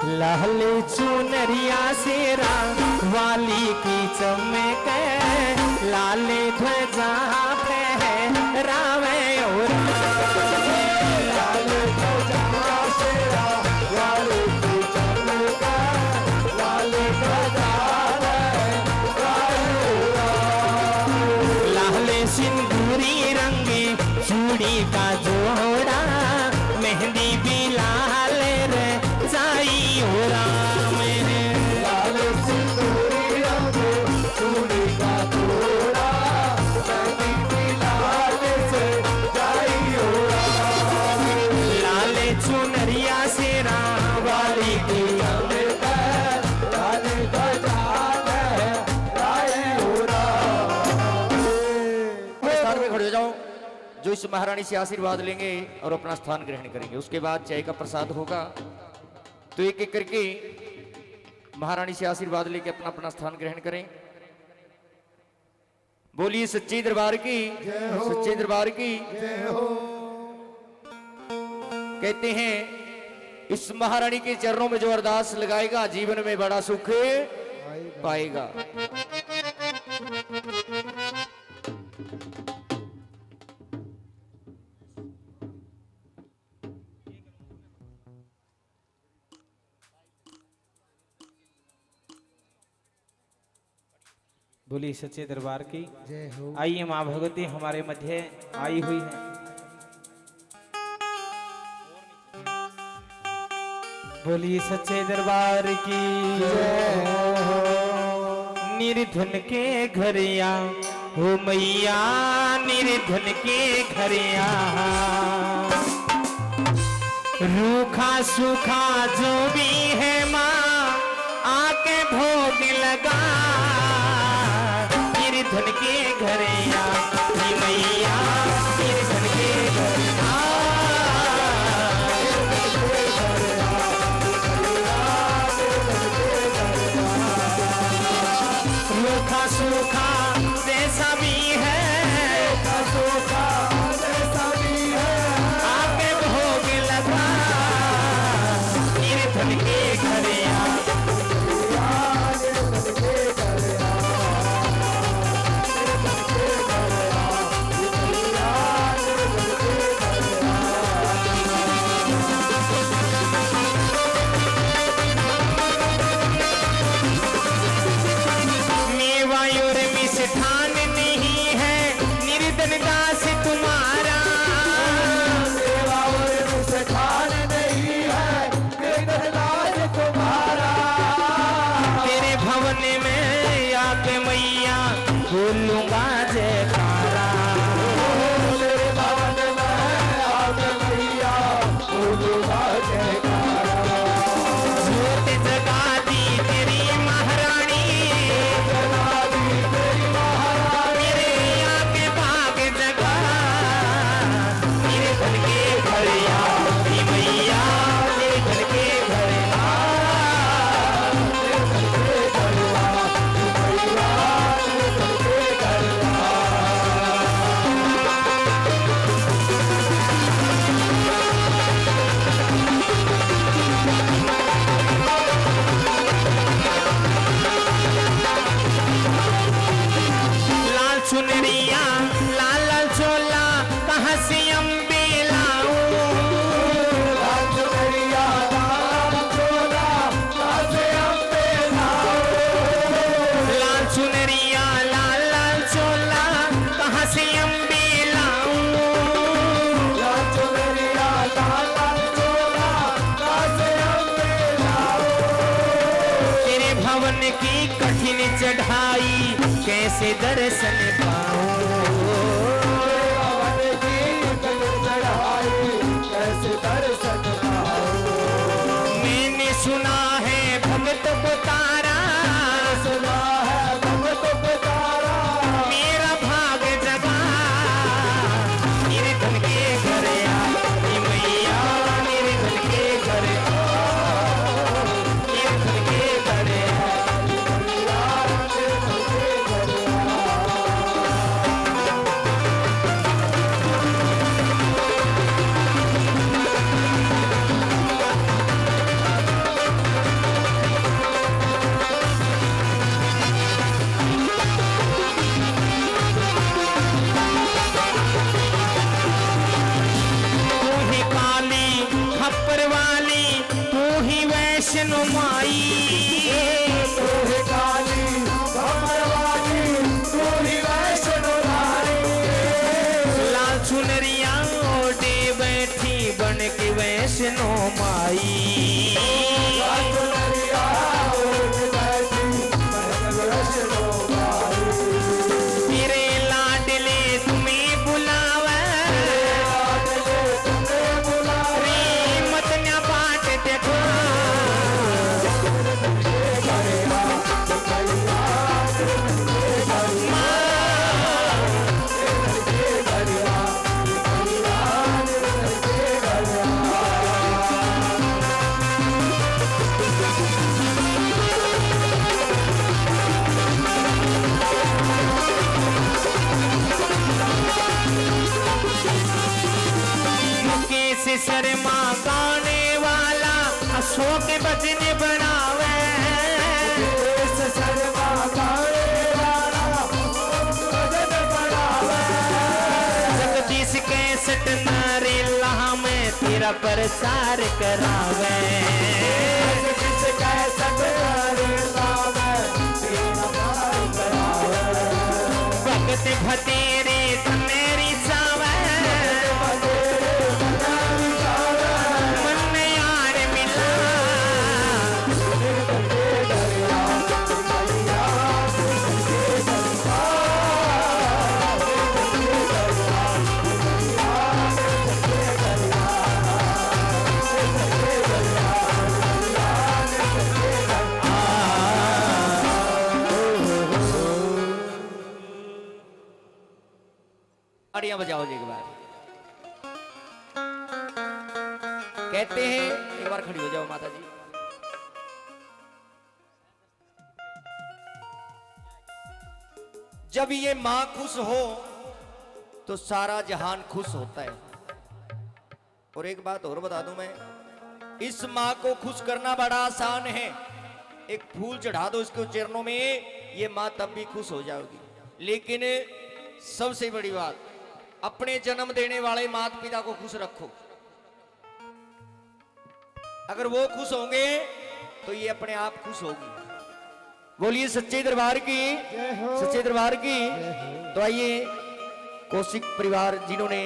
लाल चुनरिया से वाली की चमक, लाल ध्वजा फहरावे और लाल ध्वजा से वाली की चमक, लाल ध्वजा लाल सिंदूरी रंगे चूड़ी का जोड़ा, मेहंदी भी लाल रे जाई हो राम। लाल सिंदूरी रंगे चूड़ी का जोड़ा, मेहंदी भी लाल से जाई हो राम। लाल चुनरिया से वाली की चमक, लाल ध्वजा लहराए हो राम। स्थान में खड़े हो जाओ। जो इस महारानी से आशीर्वाद लेंगे और अपना स्थान ग्रहण करेंगे, उसके बाद चाय का प्रसाद होगा। तो एक एक करके महारानी से आशीर्वाद लेके अपना अपना स्थान ग्रहण करें। बोलिए सच्चे दरबार की, सच्चे दरबार की। कहते हैं इस महारानी के चरणों में जो अरदास लगाएगा जीवन में बड़ा सुख पाएगा। बोली सच्चे दरबार की जय हो। आइए माँ भगवती हमारे मध्य आई हुई है। बोली सच्चे दरबार की निर्धन के घरिया हो मैया, निर्धन के घरिया रूखा सूखा जो भी है माँ आके भोग लगा। निर्धन के घरिया मैया, निर्धन के घरिया रूखा सूखा जैसा भी है, सूखा जैसा भी है आके भोग लगा। निर्धन के घरिया स्थान नहीं है निर्धन दास तुम्हारा, सेवा और स्थान नहीं है निर्धन दास तुम्हारा। तेरे भवन में आके मैया बोलूंगा जयकारा। तेरे भवन में आके मैया बोलूंगा जयकारा। ज्योत जगा दी तेरी महारानी, जगा दी तेरी महारानी, मेरे आके भाग जगा। निर्धन के घरिया मैया, निर्धन के घरिया लाल चुनरिया लाल लाल चोला कहाँ से अम्बे लाऊं। लाल चुनरिया लाल चोला कहाँ से अम्बे लाऊं। लाल चुनरिया लाल लाल चोला कहाँ से अम्बे लाऊं। लाल चुनरिया लाल लाल चोला कहाँ से अम्बे लाऊं। तेरे भवन की कठिन चढ़ाई कैसे दर्शन पाऊं। भवन की कठिन चढ़ाई कैसे दर्शन पाऊं। मैंने सुना है भगत पुकारा, सुना है भगत पुकारा, मेरा भाग जगा। निर्धन के घरिया मैया, निर्धन के घरिया, निर्धन के घरिया काली तू ही वैष्णो माई, तू ही काली भंवर वाली, तू ही वैष्णो नारी। लाल चुनरिया ओढ़े बैठी बन के वैष्णो माई, लाल चुनरिया ओढ़े बैठी बन के वैष्णो माई। तेरे लाडले तुम्हें बुलावे, लाडले तुम्हें बुलावे, मत न बाट देखो मुकेश शर्मा गाने वाला अशोक भजन बनावे, मुकेश शर्मा गाने वाला भजन बनावे। जगदीश कैसेट नारेला में तेरा प्रचार करावे, जगदीश कैसेट नारेला में तेरा प्रचार करावे। भगत भतेरे मेरी चावे, मन में यार मिला ताड़ियां बजाओ जी एक बार। कहते हैं एक बार खड़ी हो जाओ माता जी। जब ये मां खुश हो तो सारा जहान खुश होता है। और एक बात और बता दूं मैं, इस मां को खुश करना बड़ा आसान है। एक फूल चढ़ा दो इसके चरणों में, ये मां तब भी खुश हो जाएगी। लेकिन सबसे बड़ी बात, अपने जन्म देने वाले माता पिता को खुश रखो। अगर वो खुश होंगे तो ये अपने आप खुश होगी। बोलिए सच्चे दरबार की, सच्चे दरबार की। तो आइए कौशिक परिवार जिन्होंने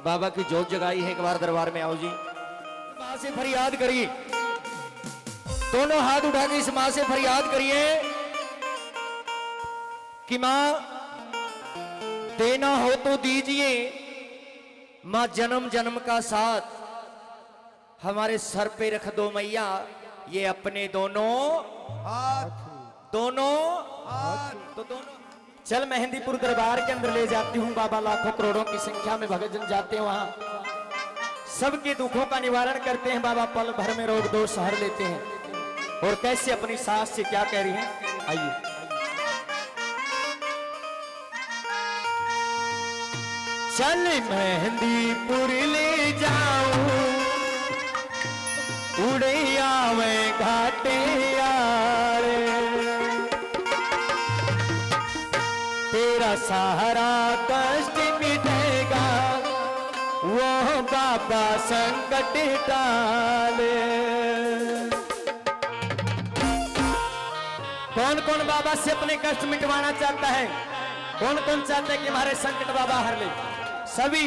बाबा की जोत जगाई है, एक बार दरबार में आओ जी। मां से फरियाद करिए, दोनों हाथ उठा के इस मां से फरियाद करिए कि मां देना हो तो दीजिए, मां जन्म जन्म का साथ हमारे सर पे रख दो मैया। ये अपने दोनों हाथ, दोनों हाथ, तो दोनों। चल मेहंदीपुर दरबार के अंदर ले जाती हूँ बाबा, लाखों करोड़ों की संख्या में भक्तजन जाते हैं वहां, सबके दुखों का निवारण करते हैं बाबा, पल भर में रोग दोष हर लेते हैं। और कैसे अपनी सास से क्या कह रही हैं, आइए। चल मेहंदीपुर ले जाऊं, उड़े आवे घाटे यारे, तेरा सहारा कष्ट मिटेगा, वो बाबा संकट टाले। कौन कौन बाबा से अपने कष्ट मिटवाना चाहता है? कौन कौन चाहता है कि हमारे संकट बाबा हर ले? सभी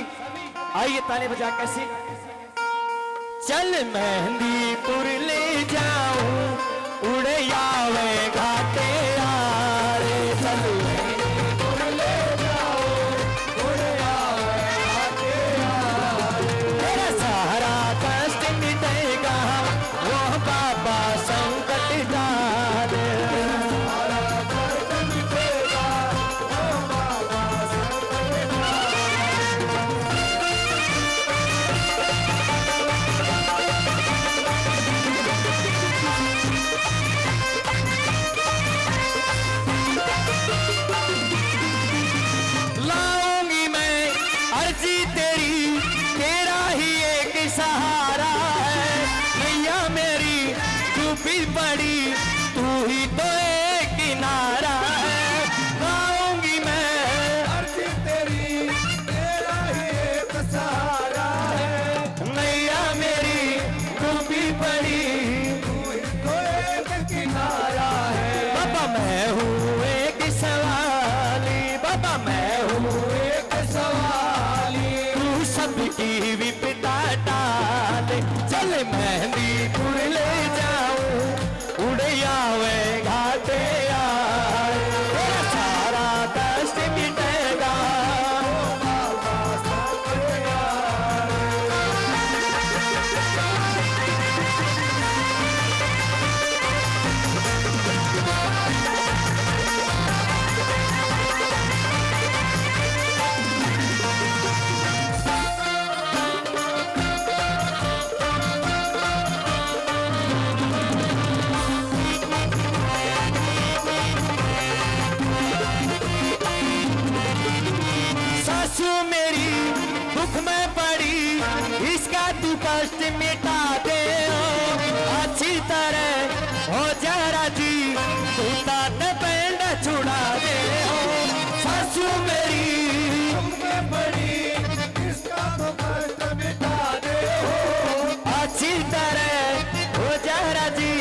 आइए ताली बजा कैसे। चल मेहंदीपुर ले जाऊं, उड़े आवे घाटे यारे, चल मेहंदीपुर ले जाऊं, उड़े आवे घाटे यारे, तेरा सारा कष्ट मिटेगा, वो बाबा संकट टाले। बड़ी तू ही तो एक किनारा है, गाऊंगी मैं अर्जी तेरी, तेरा ही एक सहारा है। नैया मेरी बड़ी, तो एक किनारा है बाबा मैं हूँ एक सवाली, बाबा मैं हूँ एक सवाली तू सबकी विपदा टाल, चल मेहंदीपुर ले जाऊं उड़ आवे घाटे यार, तेरा सारा कष्ट मिटेगा। सासू मेरी दुख में पड़ी, इसका तू कष्ट मिटा दे अच्छी तरह हो जा राजी, तू तात पेंड छुड़ा दे सासू मेरी में बड़ी इसका तो कष्ट मिटा दे अच्छी तरह हो जा राजी,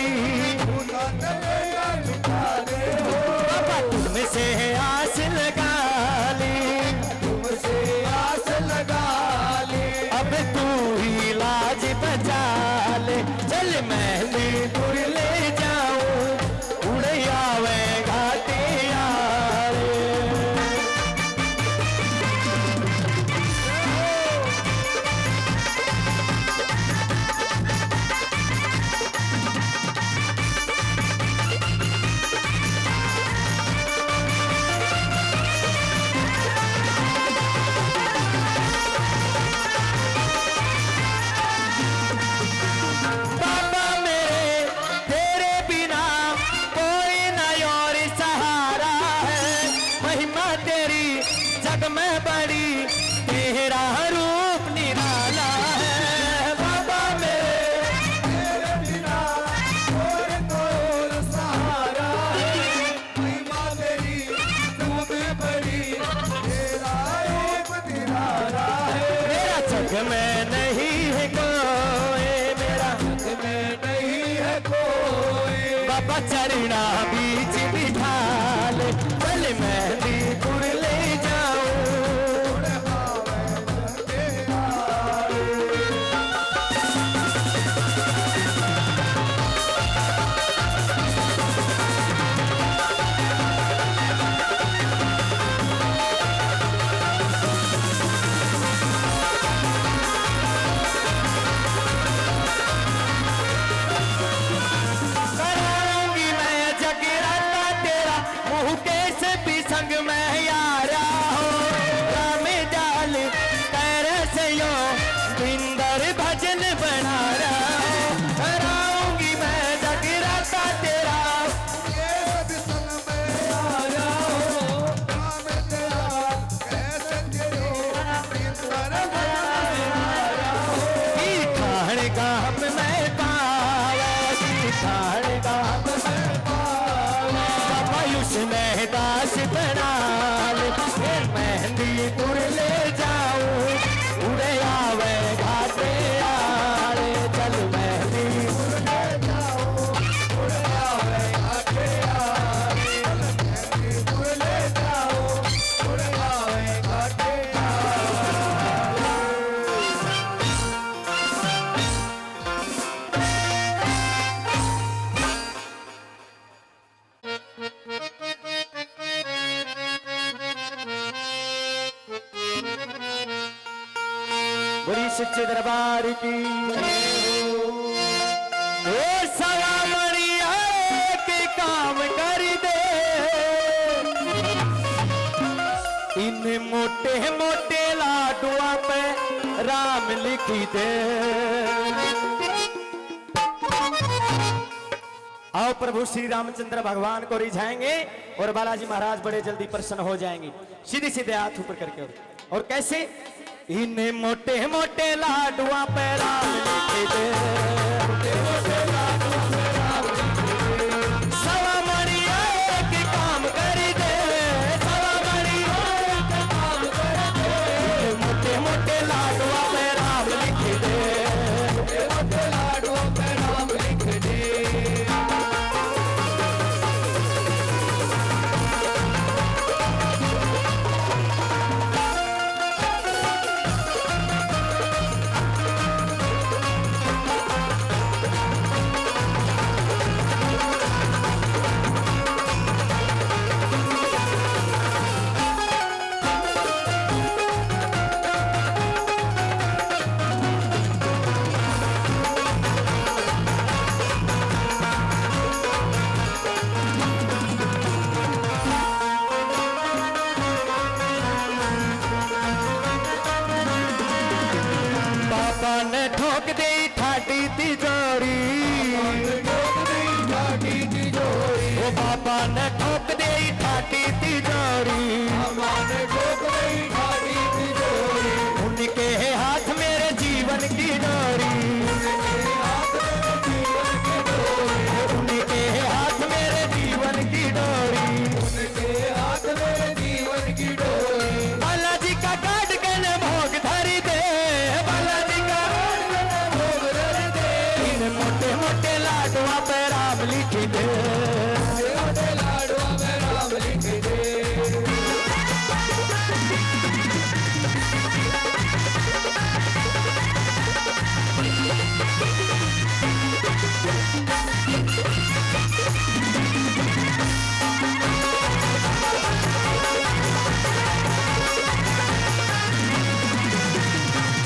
मिटा दे बाबा तुमसे आस लगा ली, तुमसे आस लगा ली अब तू ही लाज बचा ले, चल मेहंदीपुर ले जाऊं उड़ आवे घाटे यार। बाबा मेरे तेरे बिना कोई न और सहारा है, महिमा तेरी जग में बड़ी, तेरा रूप निराला है, बाबा मेरे तेरे बिना और कोई सहारा है, महिमा तेरी तू भी बड़ी, तेरा एक निराला है, मेरा जग में नहीं है कोई, मेरा में नहीं है कोई बाबा चरना बीच बिठा ले, चल मेहंदीपुर ले जाऊं कराऊंगी मैं जगराता तेरा, मुँह कैसे भी संग में यारा हो, राम डाल पैर से यो बिंदर भजन बना रहा हो, कराऊंगी मैं जगराता तेरा, ये सब संग में आया हो, राम तेरा कैसे तेरे बिंदर की ठाण गाम में पाया, की ठाण गाम में पाया, आयुष में दास बना ले, फिर मेहंदीपुर ले जाऊं उड़े आवे घाटे आड़े, चल मेहंदीपुर ले जाऊं उड़े आवे घाटे आड़े, ले जाओ उड़ आवे घाटे बड़ी सच्चे दरबार की ओ सवा मणिया के काम कर दे, इन मोटे मोटे लाडुआ पे राम लिखी दे, आओ प्रभु श्री रामचंद्र भगवान को रिझाएंगे और बालाजी महाराज बड़े जल्दी प्रसन्न हो जाएंगे, सीधे सीधे हाथ ऊपर करके, और कैसे इन मोटे मोटे लाडुआ पे राम लिखे दे, सवा मणिया के काम कर दे, सवा मणिया के काम कर दे, मोटे मोटे लाडुआ पे राम लिखे दे, मोटे लाडू पे बाबा ने ठोक दे ठाटी तिजोरी, बाबा ने ठोक गई ठाटी तिजोरी, उनके हाथ मेरे जीवन की डोरी, उनके हाथ मेरे जीवन की डोरी, उनके हाथ मेरे जीवन की डोरी, उनके हाथ मेरे जीवन की डोरी, बालाजी का काट के न भोग धरी दे, बालाजी का भोग धर दे, इन मोटे मोटे लाडवा पे राम लिख दे, छोटे लाडवा में राम लिख दे।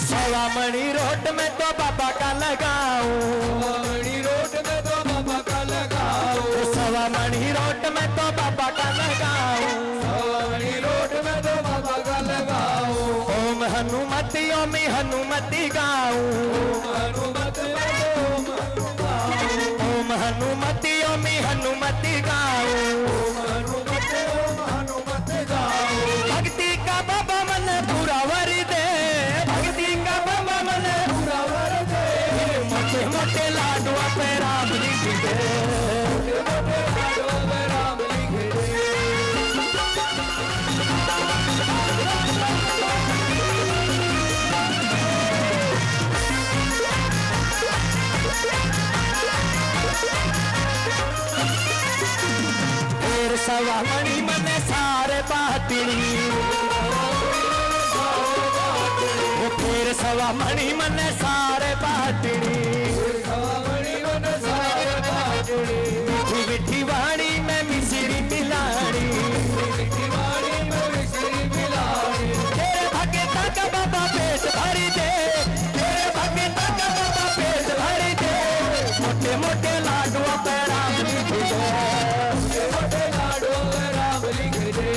सवामणि रोड में तो बाबा का लगाऊं, सवामणि रोड में तो बाबा का लगाओ, सवामणि रोड में तो बाबा का लगाऊं, सवामणि रोड में तो बाबा का लगाओ, ओम हनुमति ओम हनुमति गाऊं, हनुमत ओम हनुमति ओम हनुमति गाऊं, हनुमत गाओ, भक्ति का बाबा मन पूरा वर दे, भक्ति का बाबा मन पूरा वर दे, मोटे मोटे लाडवा पे राम लिख दे, छोटे लाडवा में राम लिख दे। फिर सवामणि मन सारे बातिनी, वो फिर सवामणि मन सारे बातिनी, सवामणि मन सारे बाजड़ी, मिठी मिठी वाणी में मिश्री मिलानी, दीवानी में मिश्री मिलानी, तेरे भगता का बाबा पेट भरी दे, तेरे भगता का बाबा पेट भरी दे, मोटे मोटे लाडवा पे राम लिख दे, छोटे लाडवा में राम लिख दे।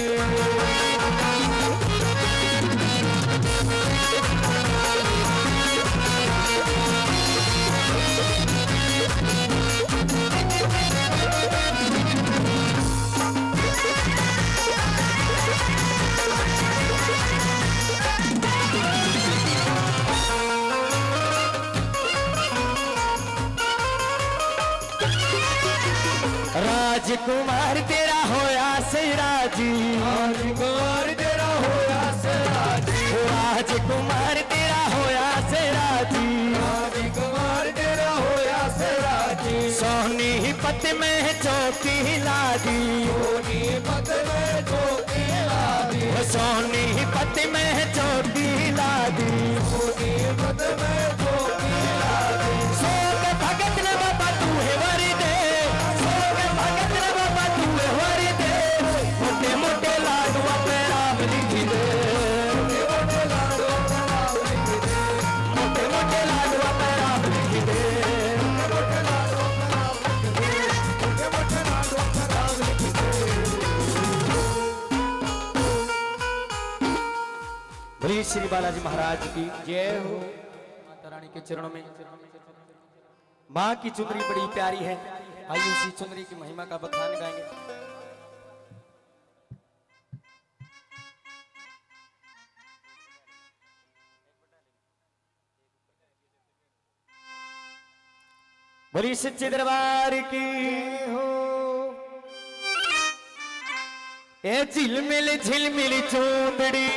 राजकुमार तेरा होया सिराजी, राजकुमार तेरा होया सराजी, राजकुमार तेरा होया सिराजी, राजकुमार तेरा होया सराजी, सोनी पत में चौकी लादी, सोनी पत में चौकी लादी, सोनी पत में चौकी लादी, सोनी पत में चौकी लादी, सोग भगत ने बाबा तू है वरी दे, सोग भगत ने बाबा तू है वरी दे, मोटे मोटे लाडवा पे राम लिख दे, छोटे लाडवा में राम लिख दे, मोटे मोटे लाडवा पे राम लिख दे, छोटे लाडवा में राम लिख दे, छोटे लाडवा में राम लिख दे। बोलिए श्री बालाजी महाराज की जय हो। माता रानी के चरणों में माँ की चुनरी बड़ी प्यारी है, आइए उसी चुनरी की महिमा का बखान गाएंगे। बोलिए सच्चे दरबार की हो। ए झिलमिल झिलमिल चूंदड़ी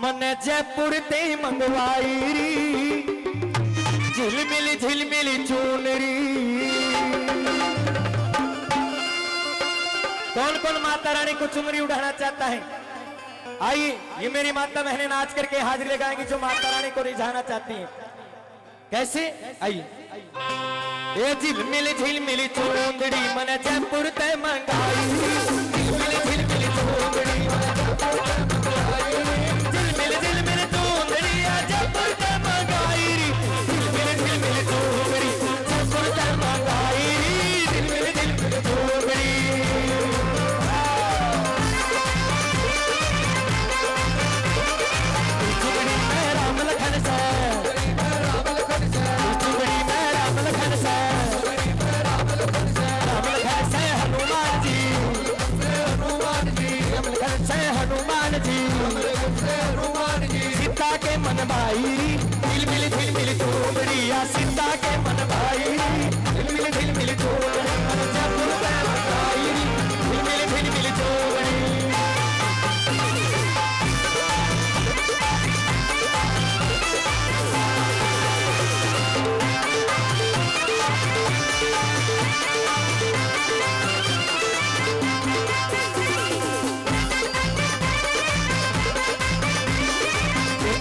मन जयपुर ते मंगवाई री, झिलमिल झिलमिल चूनरी। कौन कौन माता रानी को चुनरी उड़ाना चाहता है? आइए, ये मेरी माता बहनें नाच करके हाजिरी लगाएंगी जो माता रानी को रिझाना चाहती हैं। कैसे? आइए। ए झिलमिल झिलमिल चूंदड़ी मन जयपुर ते मंगाई, झिलमिल झिलमिल चूंदड़ी मन जयपुर ते मंगाई, झिलमिल झिलमिल चूंदड़ी जयपुर ते मंगाई, झिलमिल झिलमिल चूंदड़ी जयपुर ते मंगाई, झिलमिल झिलमिल चूंदड़ी। चूंदड़ी में राम लखन से, चूंदड़ी में राम लखन से, राम भाई झिलमिल चोगड़िया सीता के मन भाई झिलमिल चोगड़ी जयपुर में भाई झिलमिल चोगड़ी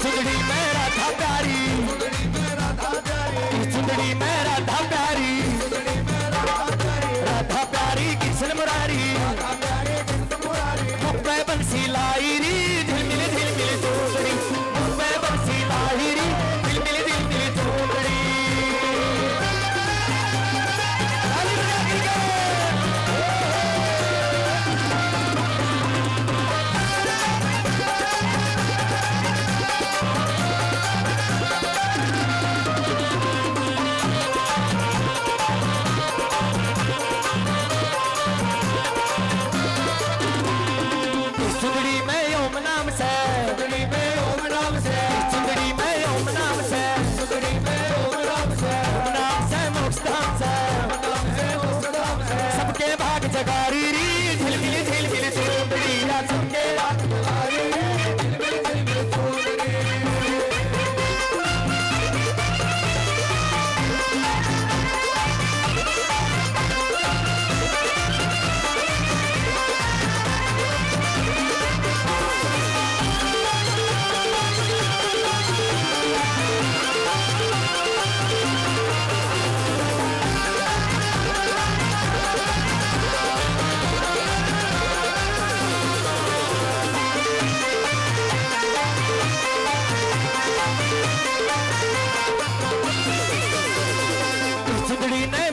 चुंदड़ी में राधा प्यारी चुंदड़ी में राधा प्यारी राधा प्यारी कृष्ण मुरारी मुझे बंसी लाई री झिलमिल चोगड़ी मुझे बंसी लाई री झिलमिल चोगड़ी चुंदड़ी में ओम नाम से चुंदड़ी में ओम नाम से चुंदड़ी में ओम नाम से चुंदड़ी में ओम नाम से मोक्ष धाम से सबके भाग जगारी री झिलमिल चोगड़ी या सबके भाग जगारी री झिलमिल चोगड़ी चुंदड़ी ने